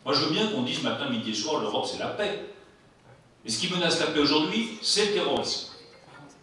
Moi, je veux bien qu'on dise matin, midi et soir, l'Europe, c'est la paix. Mais ce qui menace la paix aujourd'hui, c'est le terrorisme.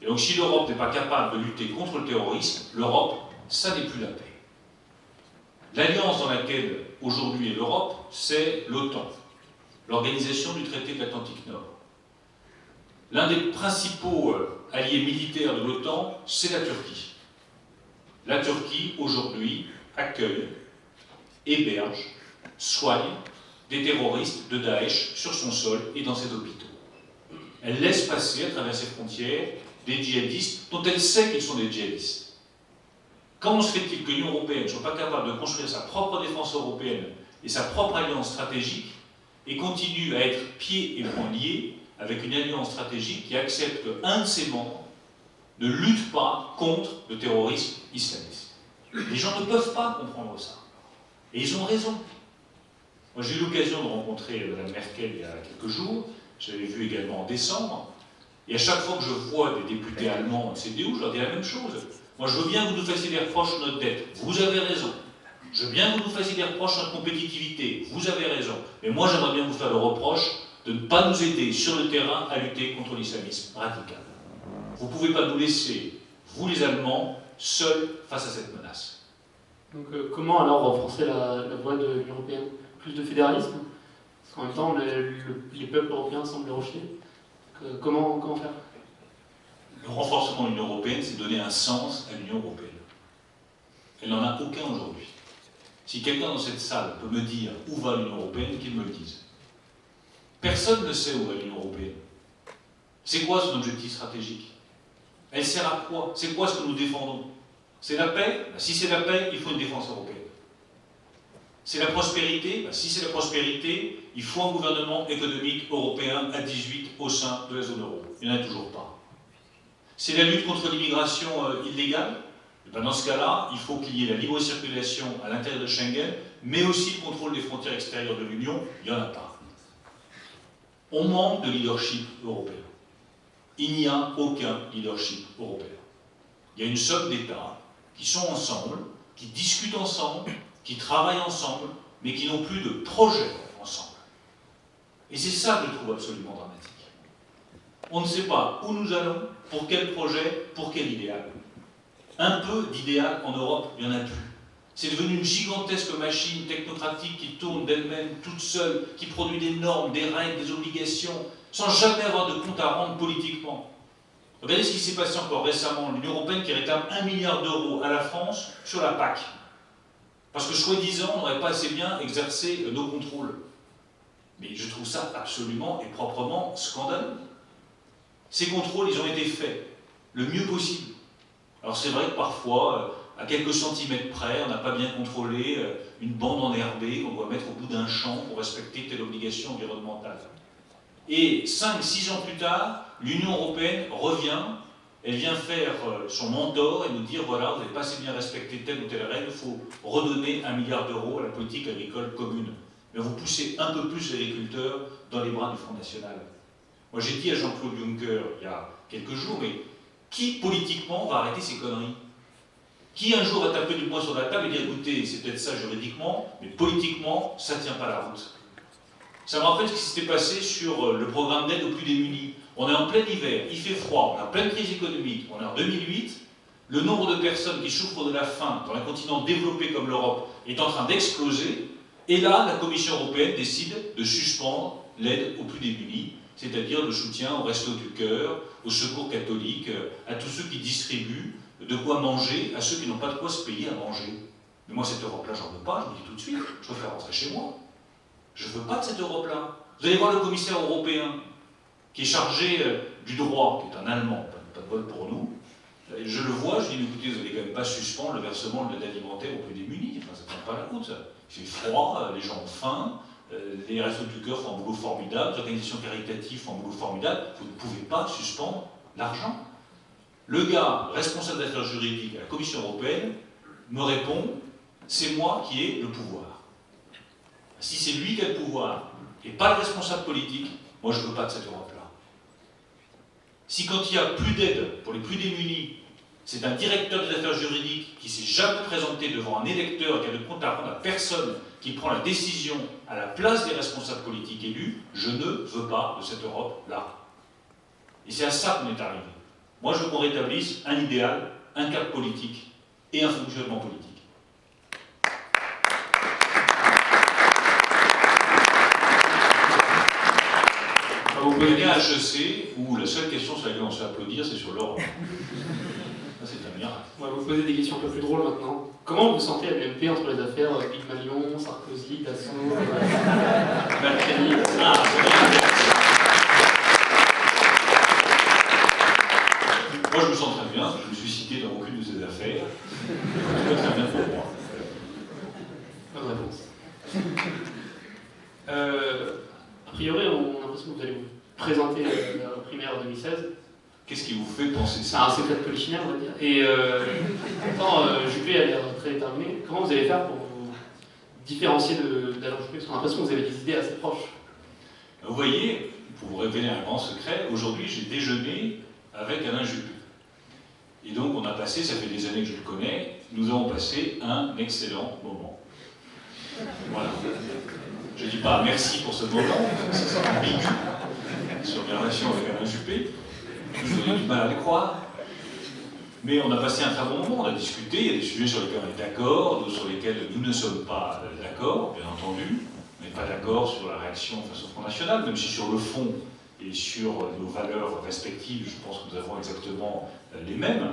Et donc, si l'Europe n'est pas capable de lutter contre le terrorisme, l'Europe, ça n'est plus la paix. L'alliance dans laquelle aujourd'hui est l'Europe, c'est l'OTAN, l'Organisation du traité de l'Atlantique Nord. L'un des principaux alliés militaires de l'OTAN, c'est la Turquie. La Turquie, aujourd'hui, accueille, héberge, soigne des terroristes de Daesh sur son sol et dans ses hôpitaux. Elle laisse passer à travers ses frontières des djihadistes dont elle sait qu'ils sont des djihadistes. Comment se fait-il que l'Union européenne ne soit pas capable de construire sa propre défense européenne et sa propre alliance stratégique et continue à être pieds et poings liés avec une alliance stratégique qui accepte qu'un de ses membres ne lutte pas contre le terrorisme islamiste? Les gens ne peuvent pas comprendre ça. Et ils ont raison. Moi, j'ai eu l'occasion de rencontrer Mme Merkel il y a quelques jours, je l'avais vu également en décembre, et à chaque fois que je vois des députés allemands, CDU, je leur dis la même chose. Moi, je veux bien que vous nous fassiez des reproches sur notre dette, vous avez raison. Je veux bien que vous nous fassiez des reproches sur notre compétitivité, vous avez raison. Mais moi, j'aimerais bien vous faire le reproche de ne pas nous aider sur le terrain à lutter contre l'islamisme radical. Vous ne pouvez pas nous laisser, vous les Allemands, seuls face à cette menace. Donc comment alors renforcer la voie de l'Union européenne? Plus de fédéralisme? Parce qu'en même temps, les peuples européens semblent le rejeter. Comment faire? Le renforcement de l'Union européenne, c'est donner un sens à l'Union européenne. Elle n'en a aucun aujourd'hui. Si quelqu'un dans cette salle peut me dire où va l'Union européenne, qu'il me le dise. Personne ne sait où va l'Union européenne. C'est quoi son objectif stratégique? Elle sert à quoi? C'est quoi ce que nous défendons? C'est la paix? Si c'est la paix, il faut une défense européenne. C'est la prospérité? Si c'est la prospérité, il faut un gouvernement économique européen à 18 au sein de la zone euro. Il n'y en a toujours pas. C'est la lutte contre l'immigration illégale? Dans ce cas-là, il faut qu'il y ait la libre circulation à l'intérieur de Schengen, mais aussi le contrôle des frontières extérieures de l'Union. Il n'y en a pas. On manque de leadership européen. Il n'y a aucun leadership européen. Il y a une somme d'États qui sont ensemble, qui discutent ensemble, qui travaillent ensemble, mais qui n'ont plus de projet ensemble. Et c'est ça que je trouve absolument dramatique. On ne sait pas où nous allons, pour quel projet, pour quel idéal. Un peu d'idéal en Europe, il n'y en a plus. C'est devenu une gigantesque machine technocratique qui tourne d'elle-même, toute seule, qui produit des normes, des règles, des obligations, sans jamais avoir de compte à rendre politiquement. Regardez ce qui s'est passé encore récemment, l'Union européenne qui réclame 1 milliard d'euros à la France sur la PAC. Parce que, soi-disant, on n'aurait pas assez bien exercé nos contrôles. Mais je trouve ça absolument et proprement scandaleux. Ces contrôles, ils ont été faits le mieux possible. Alors c'est vrai que parfois, à quelques centimètres près, on n'a pas bien contrôlé une bande enherbée qu'on doit mettre au bout d'un champ pour respecter telle obligation environnementale. Et 5-6 ans plus tard, l'Union européenne revient, elle vient faire son mentor et nous dire voilà, vous n'avez pas assez bien respecté telle ou telle règle, il faut redonner 1 milliard d'euros à la politique agricole commune. Mais vous poussez un peu plus les agriculteurs dans les bras du Front National. Moi j'ai dit à Jean-Claude Juncker il y a quelques jours, mais qui politiquement va arrêter ces conneries? Qui un jour va taper du poing sur la table et dire écoutez, c'est peut-être ça juridiquement, mais politiquement, ça ne tient pas la route. Ça me rappelle ce qui s'était passé sur le programme d'aide aux plus démunis. On est en plein hiver, il fait froid, on est en pleine crise économique, on est en 2008, le nombre de personnes qui souffrent de la faim dans un continent développé comme l'Europe est en train d'exploser, et là, la Commission européenne décide de suspendre l'aide aux plus démunis, c'est-à-dire le soutien aux Restos du Cœur, au Secours catholique, à tous ceux qui distribuent de quoi manger à ceux qui n'ont pas de quoi se payer à manger. Mais moi, cette Europe-là, j'en veux pas, je vous le dis tout de suite, je préfère rentrer chez moi. Je ne veux pas de cette Europe-là. Vous allez voir le commissaire européen, qui est chargé du droit, qui est un Allemand, pas de bol pour nous. Je le vois, je dis, écoutez, vous n'allez quand même pas suspendre le versement de l'aide alimentaire aux plus démunis, enfin, ça ne tient pas la route, ça. Il fait froid, les gens ont faim, les Restos du Cœur font un boulot formidable, les organisations caritatives font un boulot formidable, vous ne pouvez pas suspendre l'argent. Le gars responsable d'affaires juridiques à la Commission européenne me répond, c'est moi qui ai le pouvoir. Si c'est lui qui a le pouvoir, et pas le responsable politique, moi je ne veux pas de cette Europe-là. Si quand il n'y a plus d'aide pour les plus démunis, C'est un directeur des affaires juridiques qui s'est jamais présenté devant un électeur, qui a de compte à rendre à personne, qui prend la décision à la place des responsables politiques élus. Je ne veux pas de cette Europe-là. Et c'est à ça qu'on est arrivé. Moi, je veux qu'on rétablisse un idéal, un cap politique et un fonctionnement politique. Vous venez à HEC, où la seule question sur laquelle on se fait applaudir, c'est sur l'Europe. Ça, c'est un miracle. On va vous poser des questions un peu plus drôles maintenant. Comment vous sentez la BNP entre les affaires Pygmalion, Sarkozy, Dassault, Balkany? Ah, c'est bien. Moi, je me sens très bien, parce que je me suis cité dans aucune de ces affaires. C'est très bien pour moi. Bonne réponse. A priori, on a l'impression que vous allez vous présenter la primaire 2016. Qu'est-ce qui vous fait penser ça? C'est peut-être polichinelle, on va dire. Et pourtant, Juppé a l'air très déterminé. Comment vous allez faire pour vous différencier d'Alain Juppé? Parce qu'on a l'impression que vous avez des idées assez proches. Vous voyez, pour vous révéler un grand secret, aujourd'hui j'ai déjeuné avec Alain Juppé. Et donc on a passé, ça fait des années que je le connais, nous avons passé un excellent moment. Voilà. Je ne dis pas merci pour ce moment, ça sera ambigu sur mes relations avec Alain Juppé. Vous avez du mal à le croire. Mais on a passé un très bon moment, on a discuté, il y a des sujets sur lesquels on est d'accord, d'autres sur lesquels nous ne sommes pas d'accord, bien entendu. On n'est pas d'accord sur la réaction face au Front National, même si sur le fond et sur nos valeurs respectives, je pense que nous avons exactement les mêmes.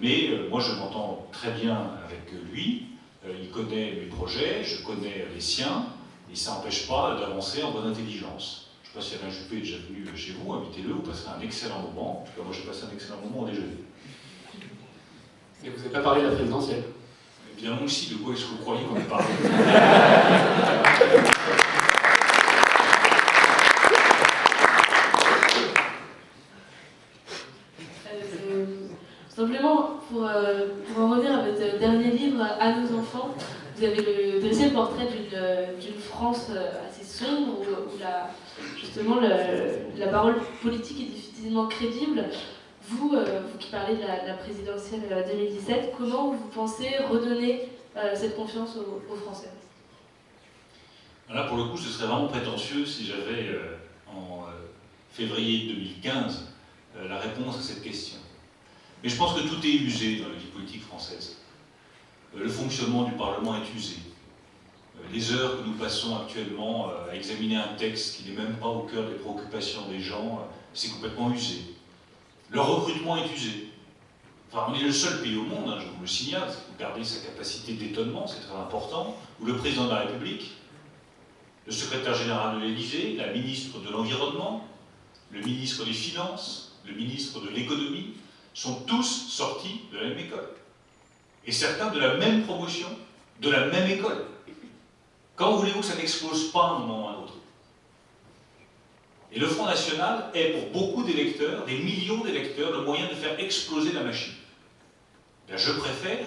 Mais moi je m'entends très bien avec lui, il connaît mes projets, je connais les siens, et ça n'empêche pas d'avancer en bonne intelligence. Je ne sais pas si Alain Juppé est déjà venu chez vous, invitez-le, vous passerez un excellent moment. En tout cas, moi j'ai passé un excellent moment au déjeuner. Et vous n'avez pas parlé de la présidentielle? Évidemment aussi, de quoi est-ce que vous croyez qu'on ait parlé? Simplement, pour en revenir à votre dernier livre, À nos enfants, vous avez dressé le portrait d'une France assez sombre, où justement la parole politique est difficilement crédible. Vous qui parlez de la présidentielle 2017, comment vous pensez redonner cette confiance aux Français? Là, pour le coup, ce serait vraiment prétentieux si j'avais, en février 2015, la réponse à cette question. Mais je pense que tout est usé dans la vie politique française. Le fonctionnement du Parlement est usé. Les heures que nous passons actuellement à examiner un texte qui n'est même pas au cœur des préoccupations des gens, c'est complètement usé. Le recrutement est usé. Enfin, on est le seul pays au monde, je vous le signale, vous gardez sa capacité d'étonnement, c'est très important, où le président de la République, le secrétaire général de l'Élysée, la ministre de l'Environnement, le ministre des Finances, le ministre de l'Économie, sont tous sortis de la même école. Et certains de la même promotion, de la même école. Quand voulez-vous que ça n'explose pas à un moment ou à un autre? Et le Front National est pour beaucoup d'électeurs, des millions d'électeurs, le moyen de faire exploser la machine. Bien, je préfère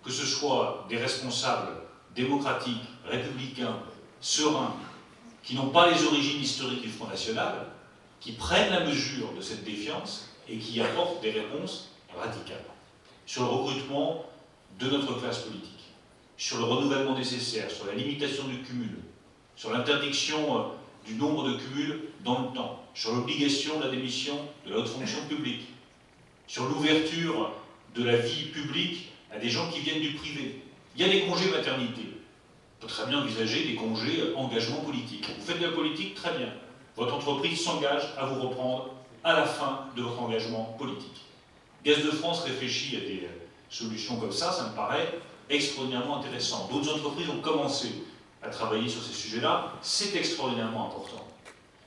que ce soit des responsables démocratiques, républicains, sereins, qui n'ont pas les origines historiques du Front National, qui prennent la mesure de cette défiance et qui apportent des réponses radicales sur le recrutement de notre classe politique, sur le renouvellement nécessaire, sur la limitation du cumul, sur l'interdiction du nombre de cumuls dans le temps, sur l'obligation de la démission de la haute fonction publique, sur l'ouverture de la vie publique à des gens qui viennent du privé. Il y a des congés maternité. On peut très bien envisager des congés engagement politique. Vous faites de la politique, très bien. Votre entreprise s'engage à vous reprendre à la fin de votre engagement politique. Gaz de France réfléchit à des solutions comme ça me paraît extraordinairement intéressant. D'autres entreprises ont commencé à travailler sur ces sujets-là, c'est extraordinairement important.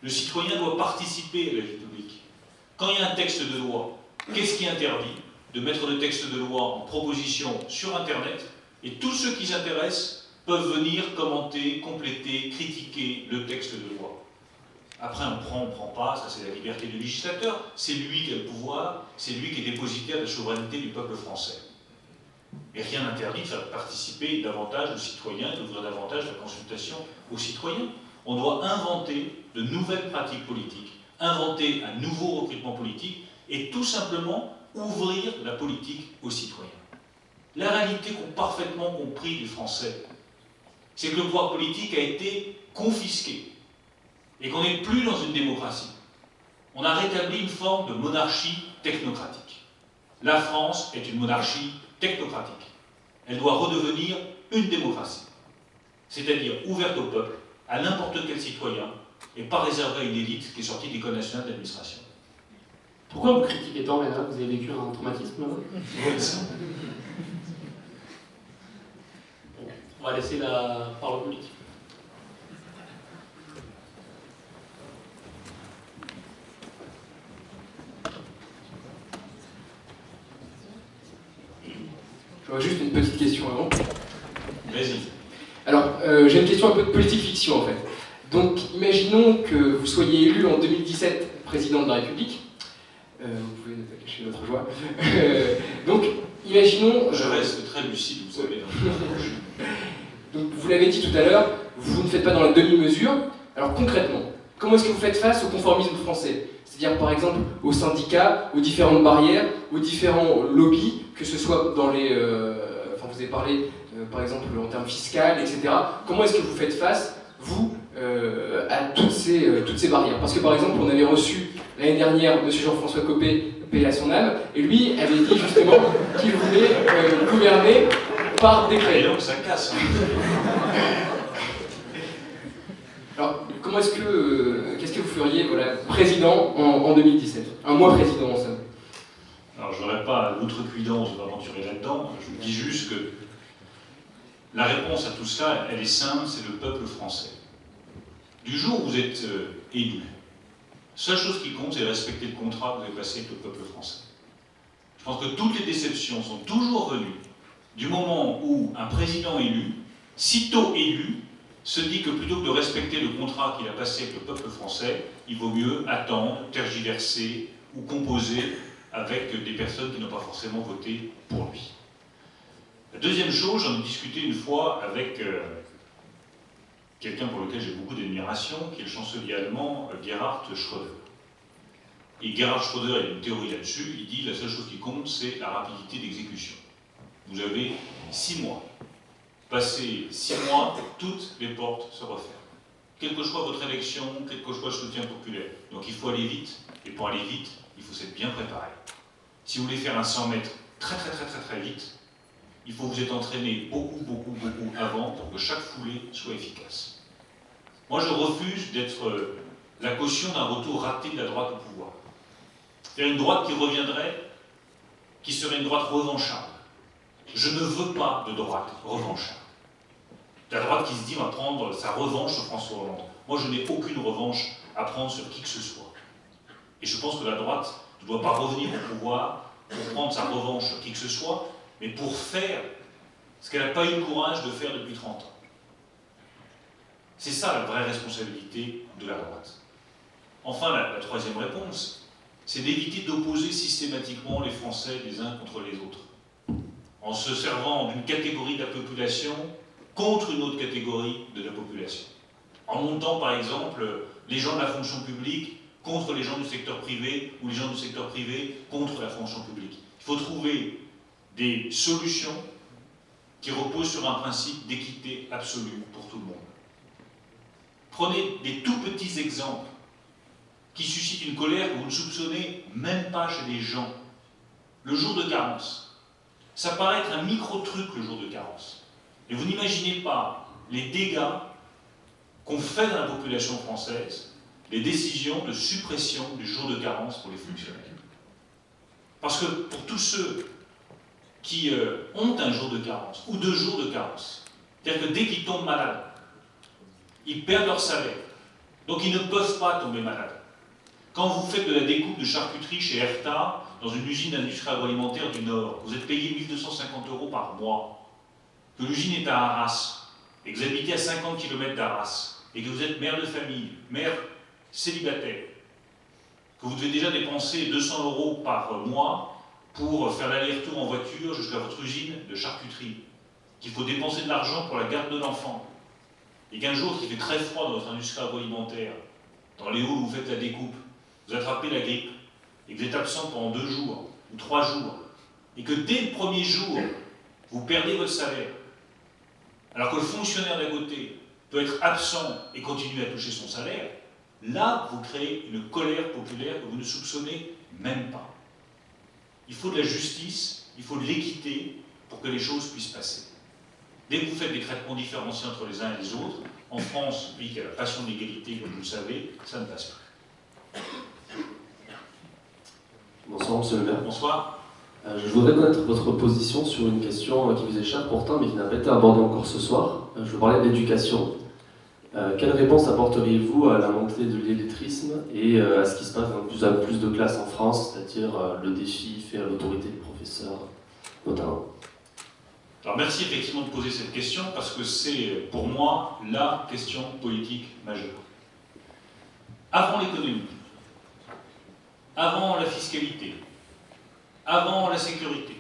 Le citoyen doit participer à la vie publique. Quand il y a un texte de loi, qu'est-ce qui interdit de mettre le texte de loi en proposition sur Internet, et tous ceux qui s'intéressent peuvent venir commenter, compléter, critiquer le texte de loi. Après, on prend pas, ça c'est la liberté du législateur, c'est lui qui a le pouvoir, c'est lui qui est dépositaire de la souveraineté du peuple français. Et rien n'interdit de faire participer davantage aux citoyens, d'ouvrir davantage la consultation aux citoyens. On doit inventer de nouvelles pratiques politiques, inventer un nouveau recrutement politique et tout simplement ouvrir la politique aux citoyens. La réalité qu'ont parfaitement compris les Français, c'est que le pouvoir politique a été confisqué et qu'on n'est plus dans une démocratie. On a rétabli une forme de monarchie technocratique. La France est une monarchie technocratique. Elle doit redevenir une démocratie, c'est-à-dire ouverte au peuple, à n'importe quel citoyen, et pas réservée à une élite qui est sortie de l'École nationale d'administration. Pourquoi vous critiquez tant, Léna? Vous avez vécu un traumatisme là-bas? On va laisser la parole au public. J'aurais juste une petite question avant. Vas-y. Alors, j'ai une question un peu de politique fiction en fait. Donc, imaginons que vous soyez élu en 2017 président de la République. Vous pouvez ne pas cacher votre joie. Donc, imaginons... Je reste très lucide, vous savez. Donc, vous l'avez dit tout à l'heure, vous ne faites pas dans la demi-mesure. Alors, concrètement, comment est-ce que vous faites face au conformisme français? C'est-à-dire, par exemple, aux syndicats, aux différentes barrières, aux différents lobbies, que ce soit dans les... Enfin, vous avez parlé, par exemple, en termes fiscaux, etc. Comment est-ce que vous faites face, vous, à toutes ces barrières? Parce que, par exemple, on avait reçu l'année dernière M. Jean-François Copé, paix à son âme, et lui avait dit justement qu'il voulait gouverner par décret. Et donc ça casse. Alors, comment est-ce que, qu'est-ce que vous feriez, voilà, président en 2017? Un mois président, en somme. Alors je n'aurais pas l'outrecuidance de m'aventurer là-dedans, je vous dis juste que la réponse à tout cela, elle est simple, c'est le peuple français. Du jour où vous êtes élu, seule chose qui compte, c'est de respecter le contrat que vous avez passé avec le peuple français. Je pense que toutes les déceptions sont toujours venues du moment où un président élu, sitôt élu, se dit que plutôt que de respecter le contrat qu'il a passé avec le peuple français, il vaut mieux attendre, tergiverser ou composer avec des personnes qui n'ont pas forcément voté pour lui. La deuxième chose, j'en ai discuté une fois avec quelqu'un pour lequel j'ai beaucoup d'admiration, qui est le chancelier allemand Gerhard Schröder. Et Gerhard Schröder a une théorie là-dessus, il dit la seule chose qui compte, c'est la rapidité d'exécution. Vous avez 6 mois. Passez 6 mois, toutes les portes se referment. Quelle que soit votre élection, quel que soit le soutien populaire. Donc il faut aller vite, et pour aller vite, il faut s'être bien préparé. Si vous voulez faire un 100 mètres très vite, il faut vous être entraîné beaucoup avant pour que chaque foulée soit efficace. Moi je refuse d'être la caution d'un retour raté de la droite au pouvoir. C'est-à-dire une droite qui reviendrait, qui serait une droite revancharde. Je ne veux pas de droite revancharde. La droite qui se dit on va prendre sa revanche sur François Hollande. Moi je n'ai aucune revanche à prendre sur qui que ce soit. Et je pense que la droite ne doit pas revenir au pouvoir pour prendre sa revanche sur qui que ce soit, mais pour faire ce qu'elle n'a pas eu le courage de faire depuis 30 ans. C'est ça la vraie responsabilité de la droite. Enfin, la troisième réponse, c'est d'éviter d'opposer systématiquement les Français les uns contre les autres, en se servant d'une catégorie de la population contre une autre catégorie de la population. En montant, par exemple, les gens de la fonction publique contre les gens du secteur privé, ou les gens du secteur privé contre la fonction publique. Il faut trouver des solutions qui reposent sur un principe d'équité absolue pour tout le monde. Prenez des tout petits exemples qui suscitent une colère que vous ne soupçonnez même pas chez les gens. Le jour de carence. Ça paraît être un micro-truc, le jour de carence. Et vous n'imaginez pas les dégâts qu'ont fait dans la population française les décisions de suppression du jour de carence pour les fonctionnaires. Parce que pour tous ceux qui ont un jour de carence, ou 2 jours de carence, c'est-à-dire que dès qu'ils tombent malades, ils perdent leur salaire, donc ils ne peuvent pas tomber malades. Quand vous faites de la découpe de charcuterie chez Erta, dans une usine d'industrie agroalimentaire du Nord, vous êtes payé 1 250 € par mois, que l'usine est à Arras, et que vous habitez à 50 km d'Arras, et que vous êtes mère de famille, mère célibataire, que vous devez déjà dépenser 200 € par mois pour faire l'aller-retour en voiture jusqu'à votre usine de charcuterie, qu'il faut dépenser de l'argent pour la garde de l'enfant, et qu'un jour, il fait très froid dans votre industrie agroalimentaire, dans les halls où vous faites la découpe, vous attrapez la grippe, et que vous êtes absent pendant 2 jours, ou 3 jours, et que dès le premier jour, vous perdez votre salaire, alors que le fonctionnaire d'à côté peut être absent et continuer à toucher son salaire, là, vous créez une colère populaire que vous ne soupçonnez même pas. Il faut de la justice, il faut de l'équité pour que les choses puissent passer. Dès que vous faites des traitements différenciés entre les uns et les autres, en France, pays qui a la passion de l'égalité, comme vous le savez, ça ne passe pas. Bonsoir, monsieur le maire. Bonsoir. Je voudrais connaître votre position sur une question qui vous échappe pourtant, mais qui n'a pas été abordée encore ce soir. Je veux parler de l'éducation. Quelle réponse apporteriez-vous à la montée de l'illettrisme et à ce qui se passe dans de plus en plus de classes en France, c'est-à-dire le défi fait à l'autorité des professeurs, notamment? Alors merci effectivement de poser cette question, parce que c'est pour moi la question politique majeure. Avant l'économie, avant la fiscalité, avant la sécurité,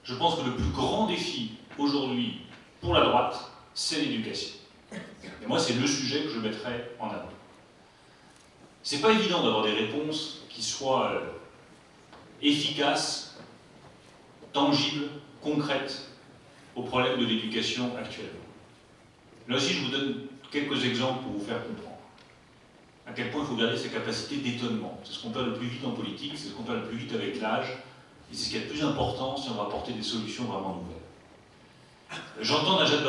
je pense que le plus grand défi aujourd'hui pour la droite, c'est l'éducation. Et moi, c'est le sujet que je mettrais en avant. C'est pas évident d'avoir des réponses qui soient efficaces, tangibles, concrètes aux problèmes de l'éducation actuelle. Là aussi, je vous donne quelques exemples pour vous faire comprendre à quel point il faut garder ses capacités d'étonnement. C'est ce qu'on perd le plus vite en politique, c'est ce qu'on perd le plus vite avec l'âge, et c'est ce qui est le plus important si on va apporter des solutions vraiment nouvelles. J'entends Najat